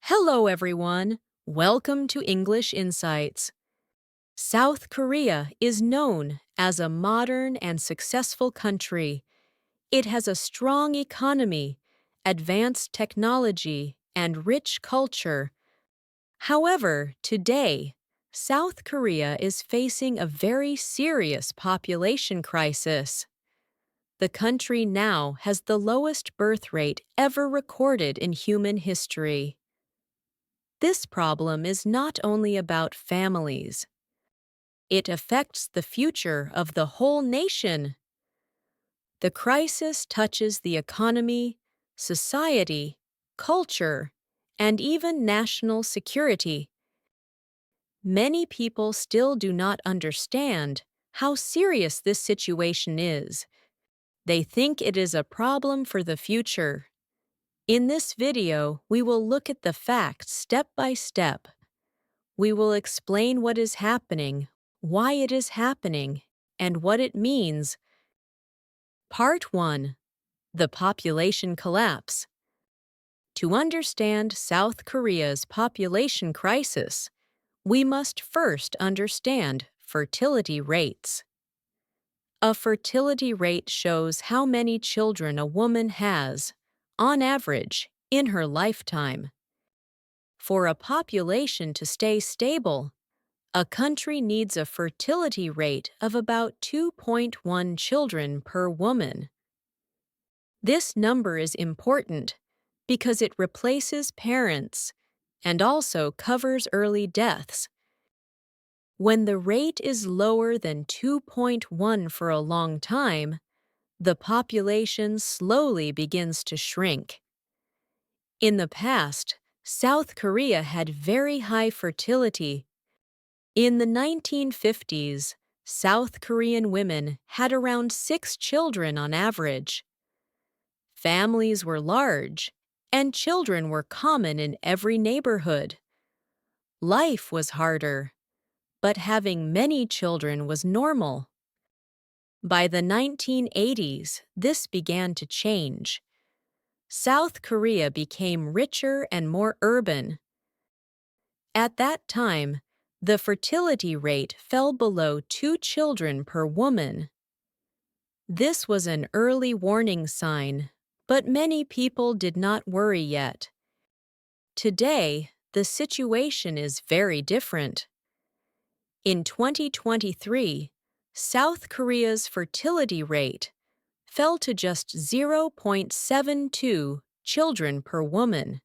Hello, everyone. Welcome to English Insights. South Korea is known as a modern and successful country. It has a strong economy, advanced technology, and rich culture. However, today, South Korea is facing a very serious population crisis. The country now has the lowest birth rate ever recorded in human history. This problem is not only about families. It affects the future of the whole nation. The crisis touches the economy, society, culture, and even national security. Many people still do not understand how serious this situation is. They think it is a problem for the future. In this video, we will look at the facts step by step. We will explain what is happening, why it is happening, and what it means. Part 1. The Population Collapse. To understand South Korea's population crisis, we must first understand fertility rates. A fertility rate shows how many children a woman has, on average, in her lifetime. For a population to stay stable, a country needs a fertility rate of about 2.1 children per woman. This number is important because it replaces parents and also covers early deaths. When the rate is lower than 2.1 for a long time, the population slowly begins to shrink. In the past, South Korea had very high fertility. In the 1950s, South Korean women had around 6 children on average. Families were large, and children were common in every neighborhood. Life was harder, but having many children was normal. By the 1980s, this began to change. South Korea became richer and more urban. At that time, the fertility rate fell below 2 children per woman. This was an early warning sign, but many people did not worry yet. Today, the situation is very different. In 2023, South Korea's fertility rate fell to just 0.72 children per woman.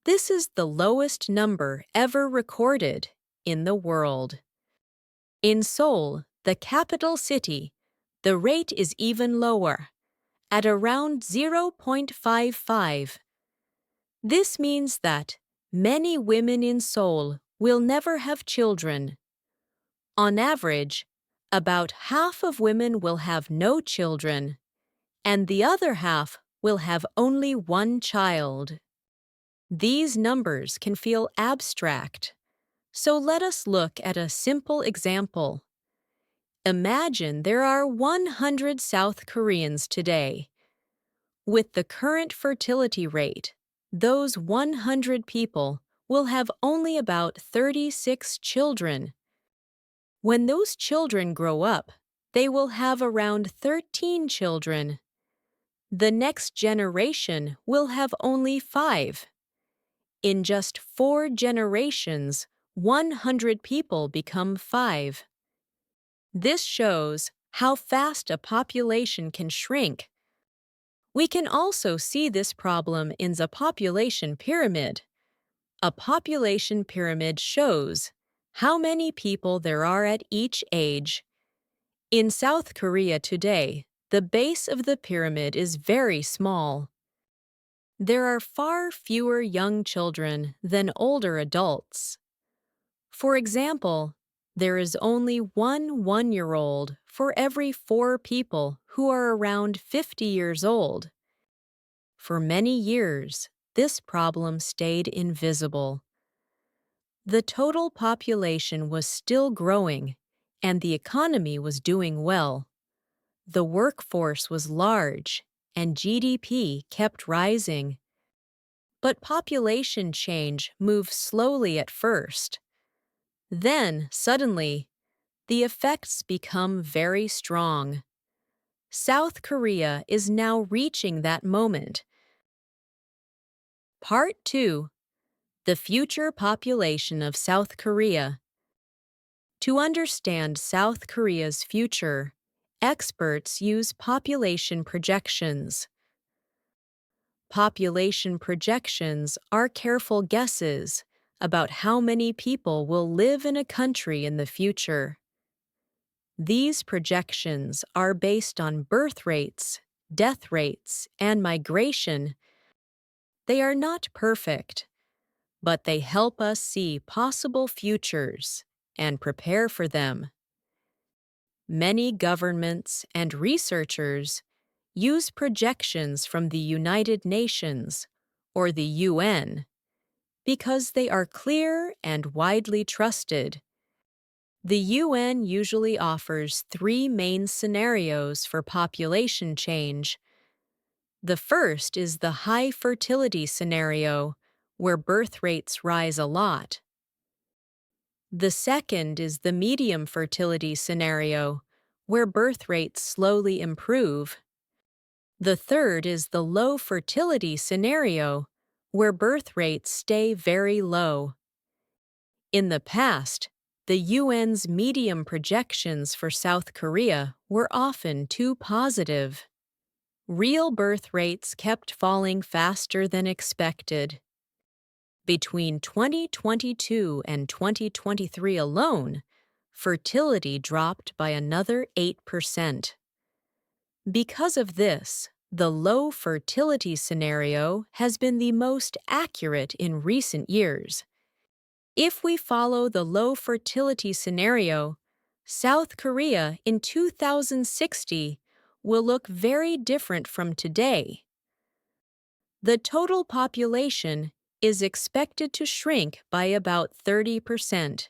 This is the lowest number ever recorded in the world. In Seoul, the capital city, the rate is even lower, at around 0.55. This means that many women in Seoul will never have children. On average, about half of women will have no children, and the other half will have only one child. These numbers can feel abstract, so let us look at a simple example. Imagine there are 100 South Koreans today. With the current fertility rate, those 100 people will have only about 36 children. When those children grow up, they will have around 13 children. The next generation will have only 5. In just 4 generations, 100 people become 5. This shows how fast a population can shrink. We can also see this problem in the population pyramid. A population pyramid shows how many people there are at each age. In South Korea today, the base of the pyramid is very small. There are far fewer young children than older adults. For example, there is only one 1-year-old for every 4 people who are around 50 years old. For many years, this problem stayed invisible. The total population was still growing, and the economy was doing well. The workforce was large, and GDP kept rising. But population change moves slowly at first. Then, suddenly, the effects become very strong. South Korea is now reaching that moment. Part 2. The future population of South Korea. To understand South Korea's future, experts use population projections. Population projections are careful guesses about how many people will live in a country in the future. These projections are based on birth rates, death rates, and migration. They are not perfect, but they help us see possible futures and prepare for them. Many governments and researchers use projections from the United Nations, or the UN, because they are clear and widely trusted. The UN usually offers three main scenarios for population change. The first is the high fertility scenario, where birth rates rise a lot. The second is the medium fertility scenario, where birth rates slowly improve. The third is the low fertility scenario, where birth rates stay very low. In the past, the UN's medium projections for South Korea were often too positive. Real birth rates kept falling faster than expected. Between 2022 and 2023 alone, fertility dropped by another 8%. Because of this, the low fertility scenario has been the most accurate in recent years. If we follow the low fertility scenario, South Korea in 2060 will look very different from today. The total population is expected to shrink by about 30%.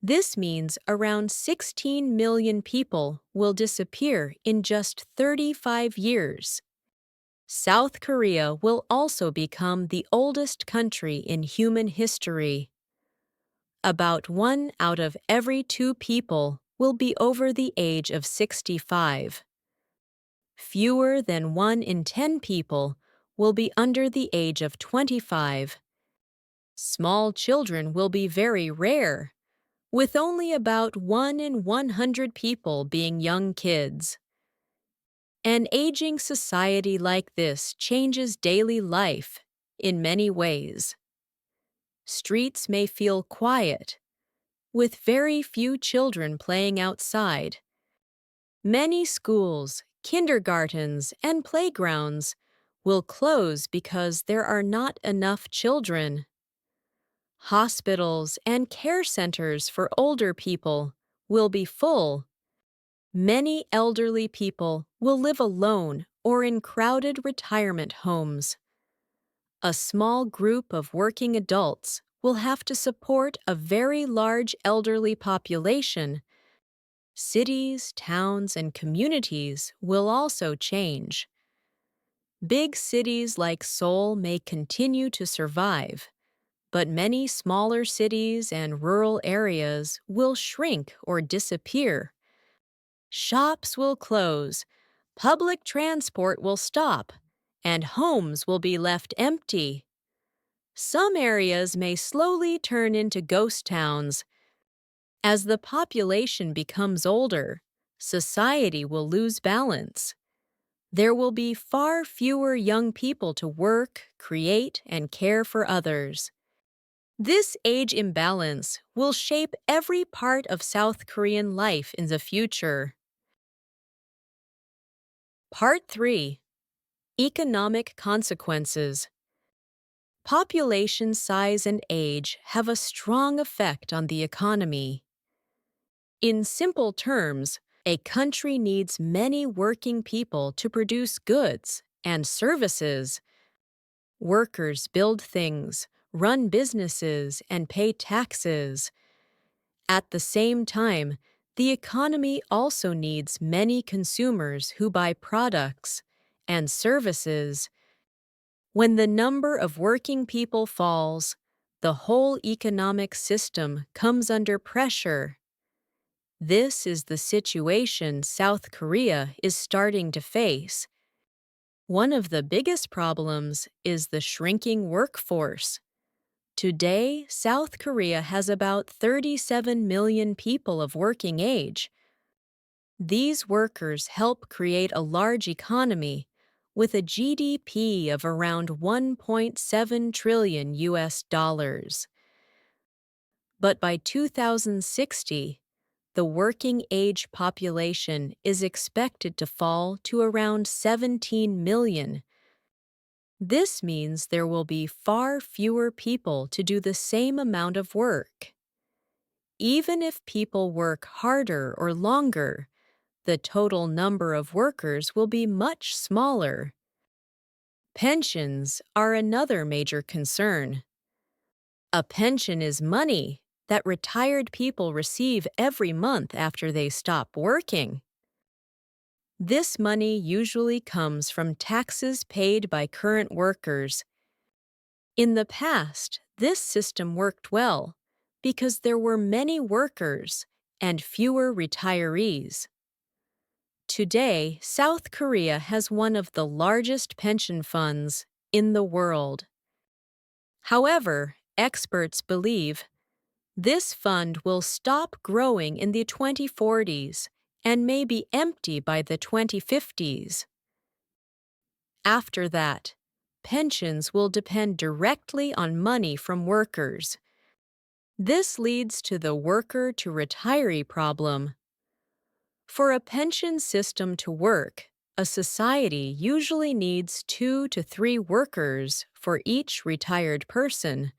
This means around 16 million people will disappear in just 35 years. South Korea will also become the oldest country in human history. About 1 out of every 2 people will be over the age of 65. Fewer than 1 in 10 people will be under the age of 25. Small children will be very rare, with only about 1 in 100 people being young kids. An aging society like this changes daily life in many ways. Streets may feel quiet, with very few children playing outside. Many schools, kindergartens, and playgrounds will close because there are not enough children. Hospitals and care centers for older people will be full. Many elderly people will live alone or in crowded retirement homes. A small group of working adults will have to support a very large elderly population. Cities, towns, and communities will also change. Big cities like Seoul may continue to survive, but many smaller cities and rural areas will shrink or disappear. Shops will close, public transport will stop, and homes will be left empty. Some areas may slowly turn into ghost towns. As the population becomes older, society will lose balance. There will be far fewer young people to work, create, and care for others. This age imbalance will shape every part of South Korean life in the future. Part 3. Economic consequences. Population size and age have a strong effect on the economy. In simple terms, a country needs many working people to produce goods and services. Workers build things, run businesses, and pay taxes. At the same time, the economy also needs many consumers who buy products and services. When the number of working people falls, the whole economic system comes under pressure. This is the situation South Korea is starting to face. One of the biggest problems is the shrinking workforce. Today, South Korea has about 37 million people of working age. These workers help create a large economy with a GDP of around 1.7 trillion US dollars. But by 2060, the working age population is expected to fall to around 17 million. This means there will be far fewer people to do the same amount of work. Even if people work harder or longer, the total number of workers will be much smaller. Pensions are another major concern. A pension is money that retired people receive every month after they stop working. This money usually comes from taxes paid by current workers. In the past, this system worked well because there were many workers and fewer retirees. Today, South Korea has one of the largest pension funds in the world. However, experts believe this fund will stop growing in the 2040s and may be empty by the 2050s. After that, pensions will depend directly on money from workers. This leads to the worker-to-retiree problem. For a pension system to work, a society usually needs 2 to 3 workers for each retired person.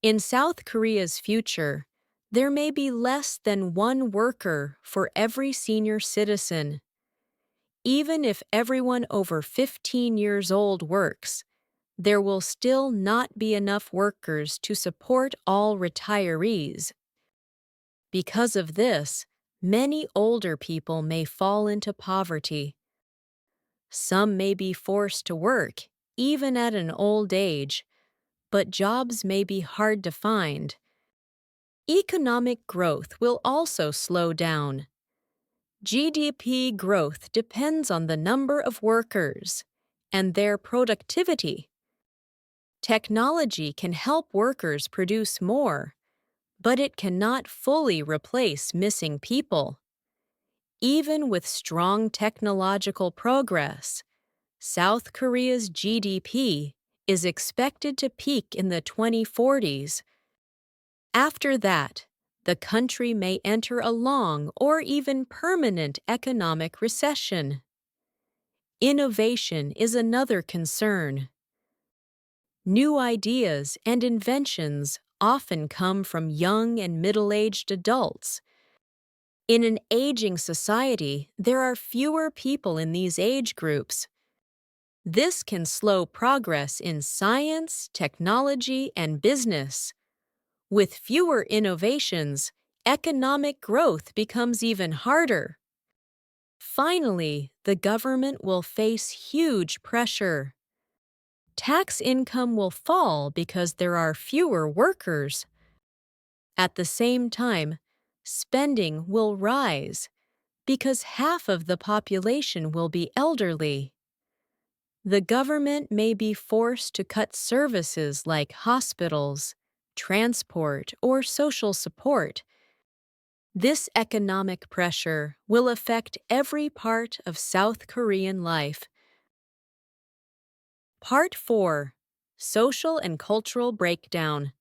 In South Korea's future, there may be less than 1 worker for every senior citizen. Even if everyone over 15 years old works, there will still not be enough workers to support all retirees. Because of this, many older people may fall into poverty. Some may be forced to work, even at an old age, but jobs may be hard to find. Economic growth will also slow down. GDP growth depends on the number of workers and their productivity. Technology can help workers produce more, but it cannot fully replace missing people. Even with strong technological progress, South Korea's GDP is expected to peak in the 2040s. After that, the country may enter a long or even permanent economic recession. Innovation is another concern. New ideas and inventions often come from young and middle-aged adults. In an aging society, there are fewer people in these age groups. This can slow progress in science, technology, and business. With fewer innovations, economic growth becomes even harder. Finally, the government will face huge pressure. Tax income will fall because there are fewer workers. At the same time, spending will rise because half of the population will be elderly. The government may be forced to cut services like hospitals, transport, or social support. This economic pressure will affect every part of South Korean life. Part 4. Social and Cultural Breakdown.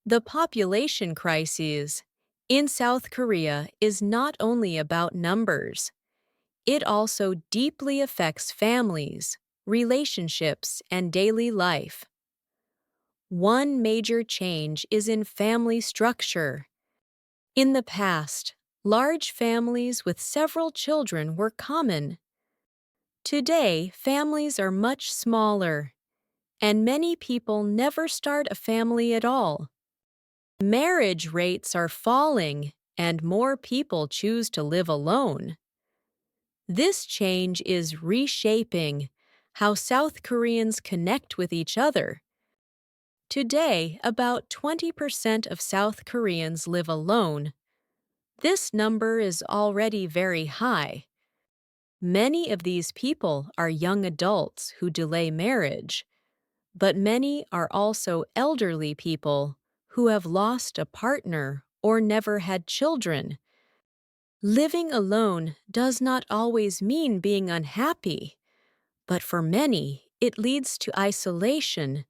The population crisis in South Korea is not only about numbers. It also deeply affects families, relationships, and daily life. One major change is in family structure. In the past, large families with several children were common. Today, families are much smaller, and many people never start a family at all. Marriage rates are falling, and more people choose to live alone. This change is reshaping how South Koreans connect with each other. Today, about 20% of South Koreans live alone. This number is already very high. Many of these people are young adults who delay marriage, but many are also elderly people who have lost a partner or never had children. Living alone does not always mean being unhappy, but for many, it leads to isolation.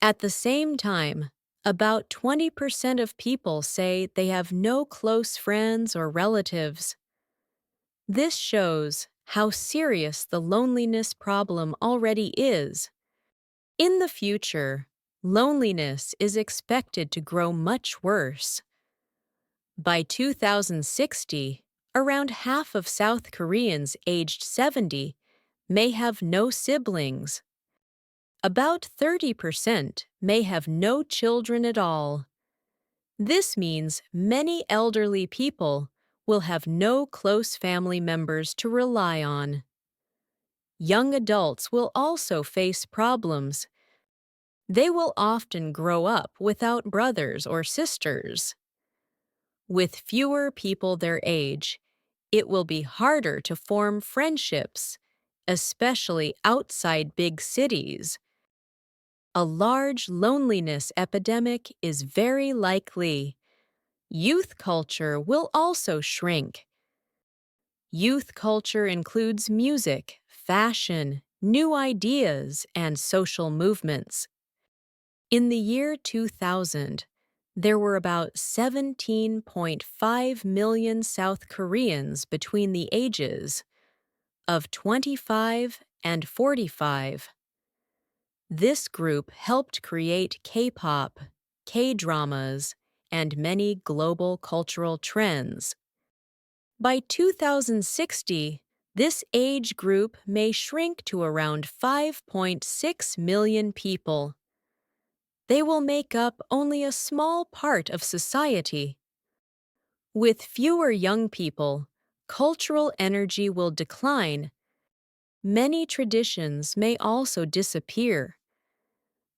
At the same time, about 20% of people say they have no close friends or relatives. This shows how serious the loneliness problem already is. In the future, loneliness is expected to grow much worse. By 2060, around half of South Koreans aged 70 may have no siblings. About 30% may have no children at all. This means many elderly people will have no close family members to rely on. Young adults will also face problems. They will often grow up without brothers or sisters. With fewer people their age, it will be harder to form friendships, especially outside big cities. A large loneliness epidemic is very likely. Youth culture will also shrink. Youth culture includes music, fashion, new ideas, and social movements. In the year 2000, there were about 17.5 million South Koreans between the ages of 25 and 45. This group helped create K-pop, K-dramas, and many global cultural trends. By 2060, this age group may shrink to around 5.6 million people. They will make up only a small part of society. With fewer young people, cultural energy will decline. Many traditions may also disappear.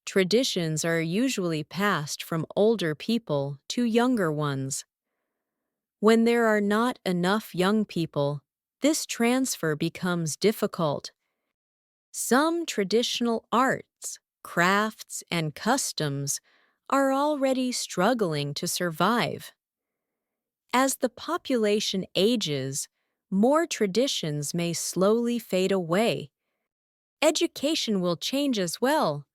Traditions are usually passed from older people to younger ones. When there are not enough young people, this transfer becomes difficult. Some traditional arts, crafts, and customs are already struggling to survive. As the population ages, more traditions may slowly fade away. Education will change as well.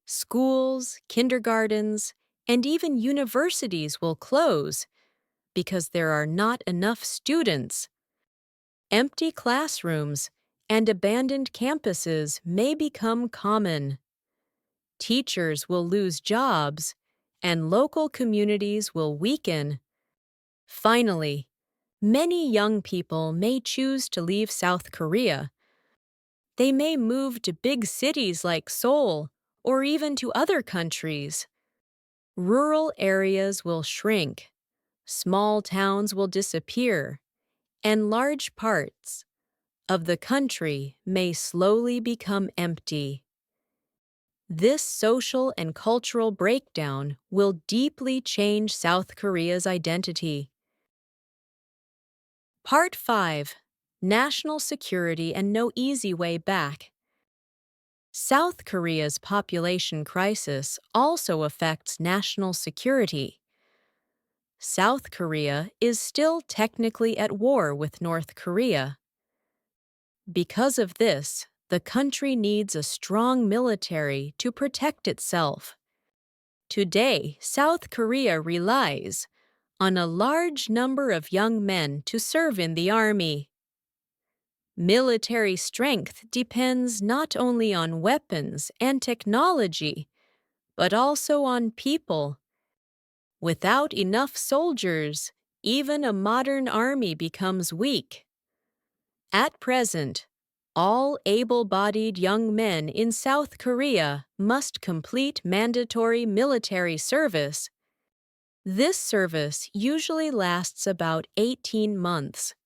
Schools, kindergartens, and even universities will close because there are not enough students. Empty classrooms and abandoned campuses may become common. Teachers will lose jobs, and local communities will weaken. Finally, many young people may choose to leave South Korea. They may move to big cities like Seoul or even to other countries. Rural areas will shrink, small towns will disappear, and large parts of the country may slowly become empty. This social and cultural breakdown will deeply change South Korea's identity. Part 5. National Security and No Easy Way Back. South Korea's population crisis also affects national security. South Korea is still technically at war with North Korea. Because of this, the country needs a strong military to protect itself. Today, South Korea relies on a large number of young men to serve in the army. Military strength depends not only on weapons and technology, but also on people. Without enough soldiers, even a modern army becomes weak. At present, all able-bodied young men in South Korea must complete mandatory military service. This service usually lasts about 18 months.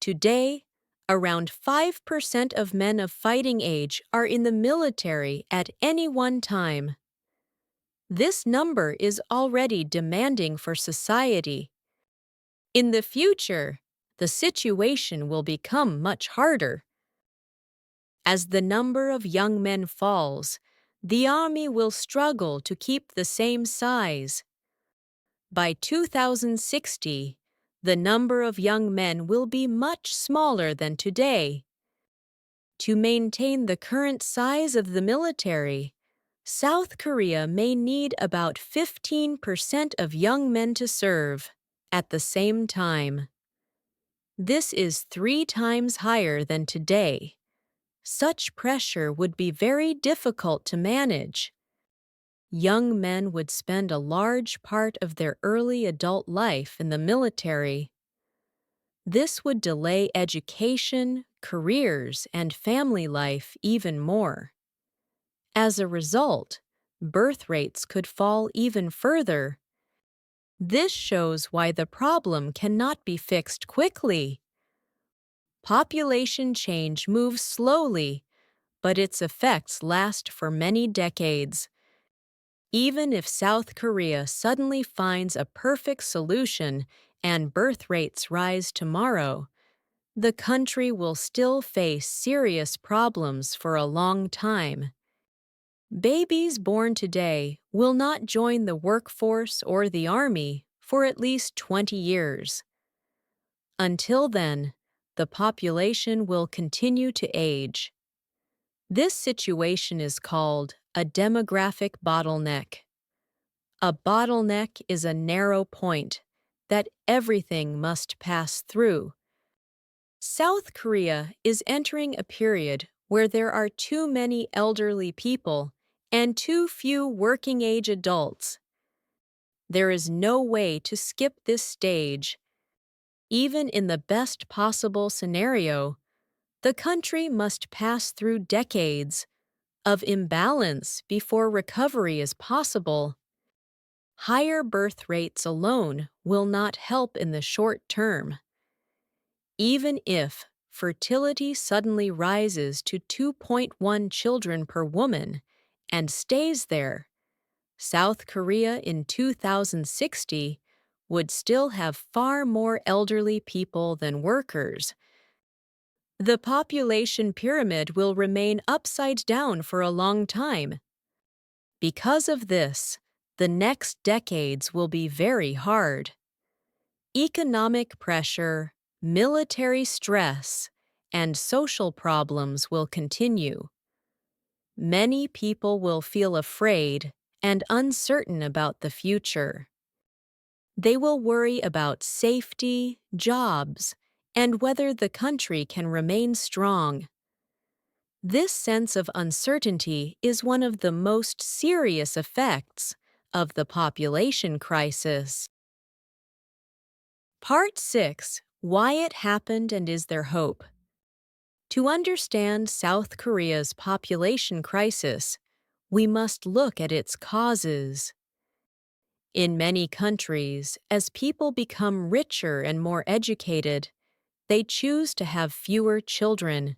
Today, Around 5% of men of fighting age are in the military at any one time. This number is already demanding for society. In the future, the situation will become much harder. As the number of young men falls, the army will struggle to keep the same size. By 2060, the number of young men will be much smaller than today. To maintain the current size of the military, South Korea may need about 15% of young men to serve at the same time. This is 3 times higher than today. Such pressure would be very difficult to manage. Young men would spend a large part of their early adult life in the military. This would delay education, careers, and family life even more. As a result, birth rates could fall even further. This shows why the problem cannot be fixed quickly. Population change moves slowly, but its effects last for many decades. Even if South Korea suddenly finds a perfect solution and birth rates rise tomorrow, the country will still face serious problems for a long time. Babies born today will not join the workforce or the army for at least 20 years. Until then, the population will continue to age. This situation is called a demographic bottleneck. A bottleneck is a narrow point that everything must pass through. South Korea is entering a period where there are too many elderly people and too few working-age adults. There is no way to skip this stage. Even in the best possible scenario, the country must pass through decades of imbalance before recovery is possible. Higher birth rates alone will not help in the short term. Even if fertility suddenly rises to 2.1 children per woman and stays there, South Korea in 2060 would still have far more elderly people than workers. The population pyramid will remain upside down for a long time. Because of this, the next decades will be very hard. Economic pressure, military stress, and social problems will continue. Many people will feel afraid and uncertain about the future. They will worry about safety, jobs, and whether the country can remain strong. This sense of uncertainty is one of the most serious effects of the population crisis. Part 6. Why it happened and is there hope? To understand South Korea's population crisis, we must look at its causes. In many countries, as people become richer and more educated, they choose to have fewer children.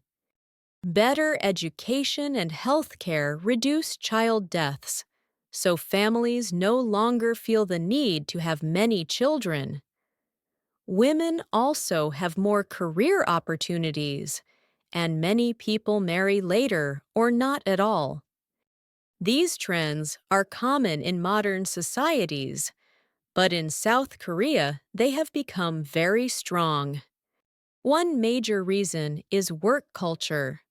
Better education and health care reduce child deaths, so families no longer feel the need to have many children. Women also have more career opportunities, and many people marry later or not at all. These trends are common in modern societies, but in South Korea they have become very strong. One major reason is work culture.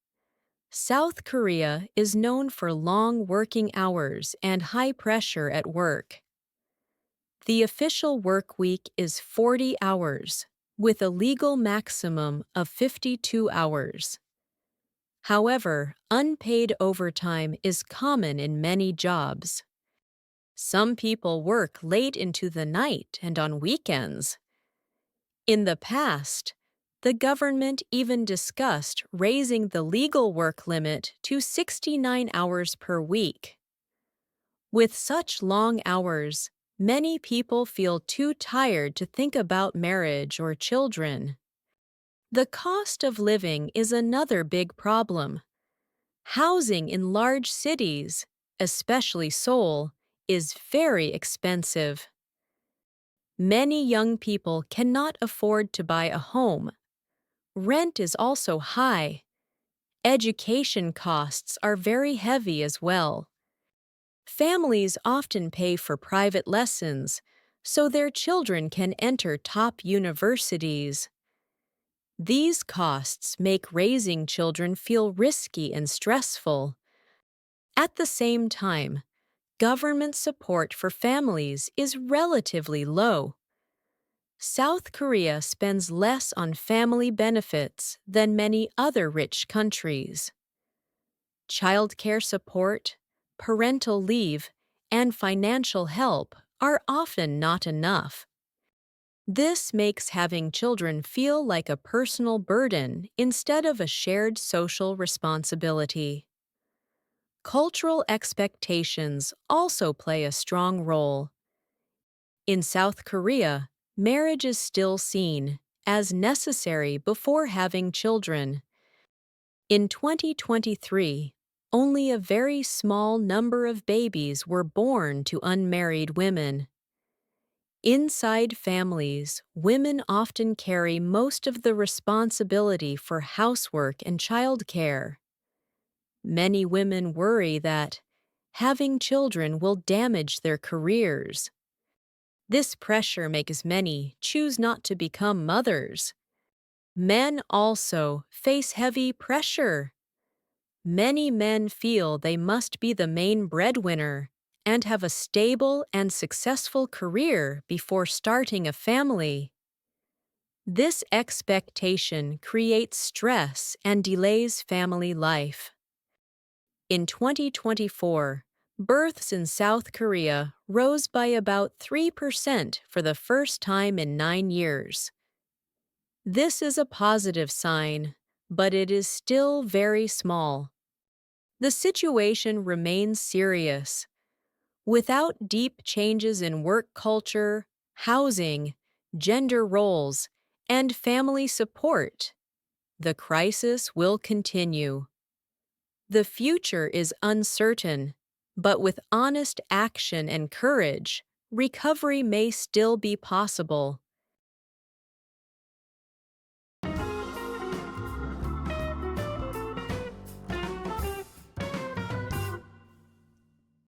South Korea is known for long working hours and high pressure at work. The official work week is 40 hours, with a legal maximum of 52 hours. However, unpaid overtime is common in many jobs. Some people work late into the night and on weekends. In the past, the government even discussed raising the legal work limit to 69 hours per week. With such long hours, many people feel too tired to think about marriage or children. The cost of living is another big problem. Housing in large cities, especially Seoul, is very expensive. Many young people cannot afford to buy a home. Rent is also high. Education costs are very heavy as well. Families often pay for private lessons so their children can enter top universities. These costs make raising children feel risky and stressful. At the same time, government support for families is relatively low. South Korea spends less on family benefits than many other rich countries. Childcare support, parental leave, and financial help are often not enough. This makes having children feel like a personal burden instead of a shared social responsibility. Cultural expectations also play a strong role. In South Korea, marriage is still seen as necessary before having children. In 2023, only a very small number of babies were born to unmarried women. Inside families, women often carry most of the responsibility for housework and childcare. Many women worry that having children will damage their careers. This pressure makes many choose not to become mothers. Men also face heavy pressure. Many men feel they must be the main breadwinner and have a stable and successful career before starting a family. This expectation creates stress and delays family life. In 2024, births in South Korea rose by about 3% for the first time in 9 years. This is a positive sign, but it is still very small. The situation remains serious. Without deep changes in work culture, housing, gender roles, and family support, the crisis will continue. The future is uncertain, but with honest action and courage, recovery may still be possible.